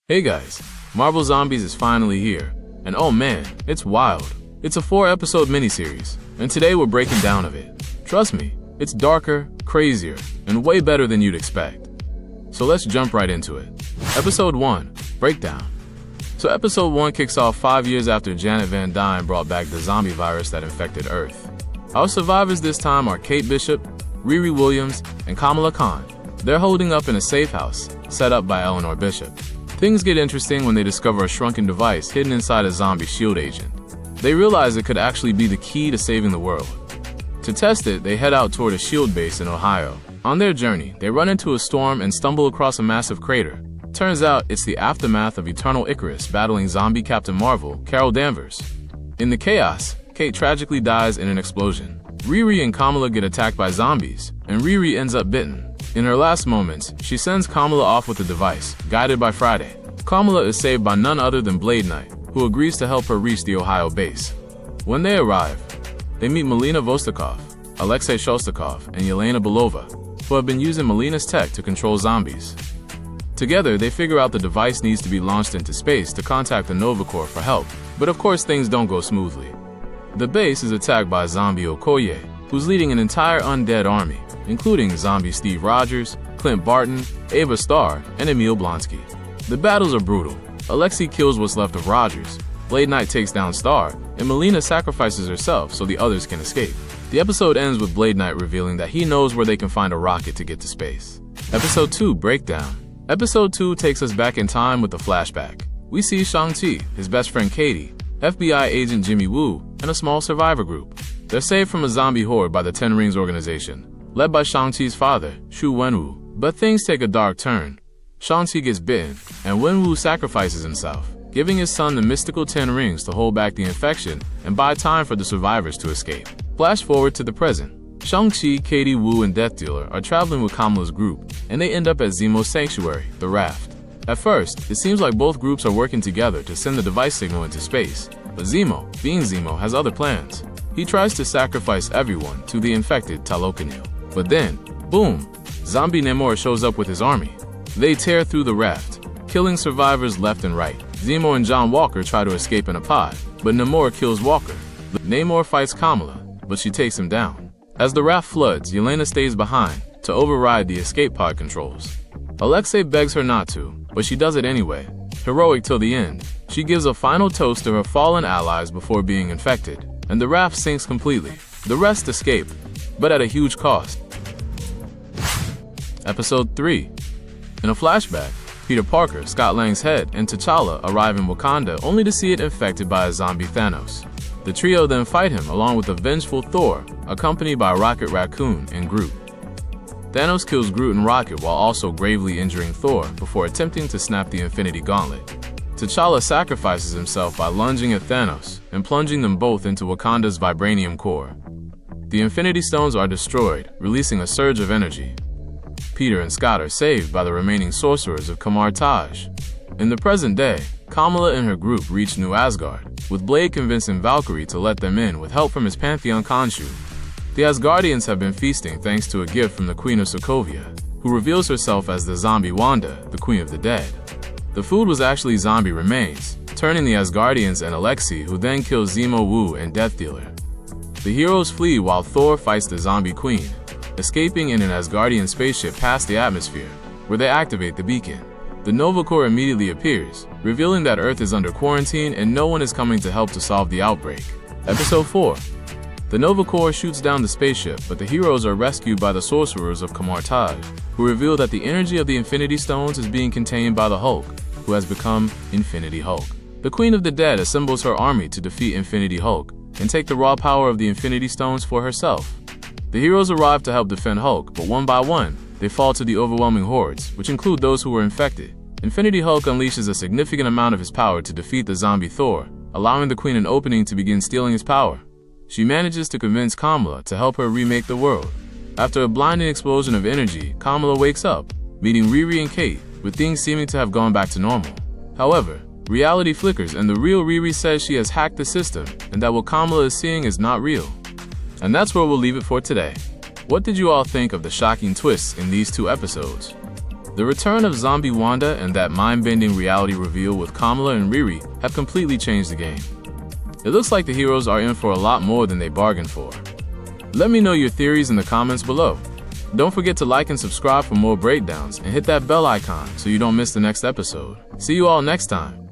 Hey guys, Marvel Zombies is finally here, and oh man, it's wild. It's a 4-episode miniseries, and today we're breaking down of it. Trust me, it's darker, crazier, and way better than you'd expect. So let's jump right into it. Episode 1, Breakdown. So episode 1 kicks off 5 years after Janet Van Dyne brought back the zombie virus that infected Earth. Our survivors this time are Kate Bishop, Riri Williams, and Kamala Khan. They're holding up in a safe house, set up by Eleanor Bishop. Things get interesting when they discover a shrunken device hidden inside a zombie shield agent. They realize it could actually be the key to saving the world. To test it, they head out toward a shield base in Ohio. On their journey, they run into a storm and stumble across a massive crater. Turns out it's the aftermath of Eternal Icarus battling zombie Captain Marvel, Carol Danvers. In the chaos, Kate tragically dies in an explosion. Riri and Kamala get attacked by zombies, and Riri ends up bitten. In her last moments, she sends Kamala off with the device, guided by Friday. Kamala is saved by none other than Blade Knight, who agrees to help her reach the Ohio base. When they arrive, they meet Melina Vostokov, Alexei Shostakov, and Yelena Belova, who have been using Melina's tech to control zombies. Together, they figure out the device needs to be launched into space to contact the Nova Corps for help, but of course things don't go smoothly. The base is attacked by zombie Okoye, who's leading an entire undead army, including zombie Steve Rogers, Clint Barton, Ava Starr, and Emil Blonsky. The battles are brutal. Alexei kills what's left of Rogers, Blade Knight takes down Starr, and Melina sacrifices herself so the others can escape. The episode ends with Blade Knight revealing that he knows where they can find a rocket to get to space. Episode 2, Breakdown. Episode 2 takes us back in time with a flashback. We see Shang-Chi, his best friend Katie, FBI agent Jimmy Woo, and a small survivor group. They're saved from a zombie horde by the Ten Rings organization, led by Shang-Chi's father, Xu Wenwu. But things take a dark turn. Shang-Chi gets bitten, and Wenwu sacrifices himself, giving his son the mystical 10 rings to hold back the infection and buy time for the survivors to escape. Flash forward to the present. Shang-Chi, Katie, Wu, and Death Dealer are traveling with Kamala's group, and they end up at Zemo's sanctuary, the Raft. At first, it seems like both groups are working together to send the device signal into space, but Zemo, being Zemo, has other plans. He tries to sacrifice everyone to the infected Talokanil. But then, boom, zombie Namor shows up with his army. They tear through the raft, killing survivors left and right. Zemo and John Walker try to escape in a pod, but Namor kills Walker. Namor fights Kamala, but she takes him down. As the raft floods, Yelena stays behind to override the escape pod controls. Alexei begs her not to, but she does it anyway. Heroic till the end, she gives a final toast to her fallen allies before being infected, and the raft sinks completely. The rest escape, but at a huge cost. Episode 3. In a flashback, Peter Parker, Scott Lang's head, and T'Challa arrive in Wakanda only to see it infected by a zombie Thanos. The trio then fight him along with a vengeful Thor, accompanied by Rocket Raccoon and Groot. Thanos kills Groot and Rocket while also gravely injuring Thor before attempting to snap the Infinity Gauntlet. T'Challa sacrifices himself by lunging at Thanos and plunging them both into Wakanda's vibranium core. The Infinity Stones are destroyed, releasing a surge of energy. Peter and Scott are saved by the remaining sorcerers of Kamar Taj. In the present day, Kamala and her group reach New Asgard, with Blade convincing Valkyrie to let them in with help from his Pantheon Khonshu. The Asgardians have been feasting thanks to a gift from the Queen of Sokovia, who reveals herself as the zombie Wanda, the Queen of the Dead. The food was actually zombie remains, turning the Asgardians and Alexei, who then kills Zemo, Wu, and Death Dealer. The heroes flee while Thor fights the zombie queen, escaping in an Asgardian spaceship past the atmosphere, where they activate the beacon. The Nova Corps immediately appears, revealing that Earth is under quarantine and no one is coming to help to solve the outbreak. Episode 4. The Nova Corps shoots down the spaceship, but the heroes are rescued by the sorcerers of Kamar Taj, who reveal that the energy of the Infinity Stones is being contained by the Hulk, who has become Infinity Hulk. The Queen of the Dead assembles her army to defeat Infinity Hulk and take the raw power of the Infinity Stones for herself. The heroes arrive to help defend Hulk, but one by one, they fall to the overwhelming hordes, which include those who were infected. Infinity Hulk unleashes a significant amount of his power to defeat the zombie Thor, allowing the Queen an opening to begin stealing his power. She manages to convince Kamala to help her remake the world. After a blinding explosion of energy, Kamala wakes up, meeting Riri and Kate, with things seeming to have gone back to normal. However, reality flickers and the real Riri says she has hacked the system and that what Kamala is seeing is not real. And that's where we'll leave it for today. What did you all think of the shocking twists in these 2 episodes? The return of Zombie Wanda and that mind-bending reality reveal with Kamala and Riri have completely changed the game. It looks like the heroes are in for a lot more than they bargained for. Let me know your theories in the comments below. Don't forget to like and subscribe for more breakdowns and hit that bell icon so you don't miss the next episode. See you all next time.